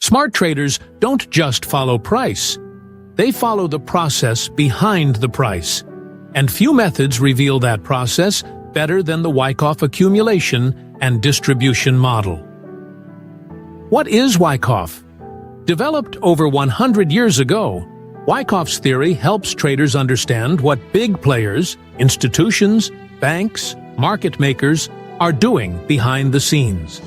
Smart traders don't just follow price. They follow the process behind the price. And few methods reveal that process better than the Wyckoff Accumulation and Distribution model. What is Wyckoff? Developed over 100 years ago, Wyckoff's theory helps traders understand what big players, institutions, banks, market makers are doing behind the scenes.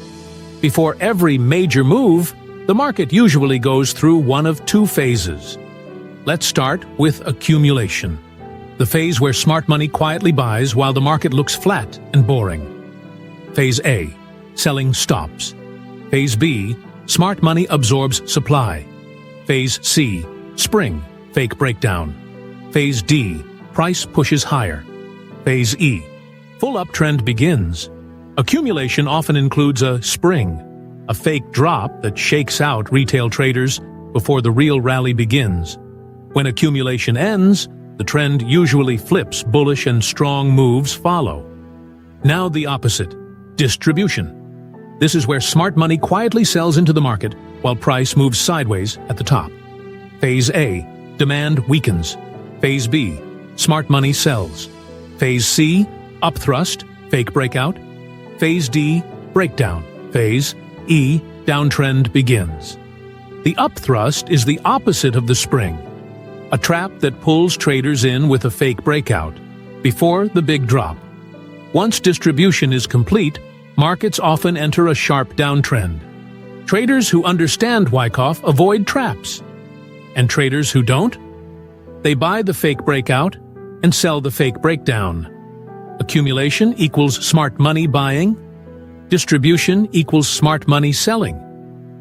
Before every major move, the market usually goes through one of two phases. Let's start with accumulation, the phase where smart money quietly buys while the market looks flat and boring. Phase A, selling stops. Phase B, smart money absorbs supply. Phase C, spring, fake breakdown. Phase D, price pushes higher. Phase E, full uptrend begins. Accumulation often includes a spring, a fake drop that shakes out retail traders before the real rally begins. When accumulation ends, the trend usually flips, bullish and strong moves follow. Now the opposite, distribution. This is where smart money quietly sells into the market while price moves sideways at the top. Phase A, demand weakens. Phase B, smart money sells. Phase C, upthrust, fake breakout. Phase D, breakdown. Phase E, downtrend begins. The upthrust is the opposite of the spring, a trap that pulls traders in with a fake breakout before the big drop. Once distribution is complete, markets often enter a sharp downtrend. Traders who understand Wyckoff avoid traps. And traders who don't? They buy the fake breakout and sell the fake breakdown. Accumulation equals smart money buying. Distribution equals smart money selling.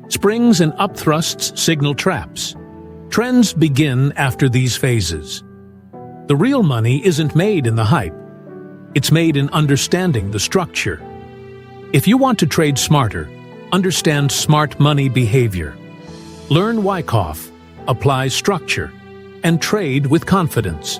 Springs and upthrusts signal traps. Trends begin after these phases. The real money isn't made in the hype. It's made in understanding the structure. If you want to trade smarter, understand smart money behavior. Learn Wyckoff, apply structure, and trade with confidence.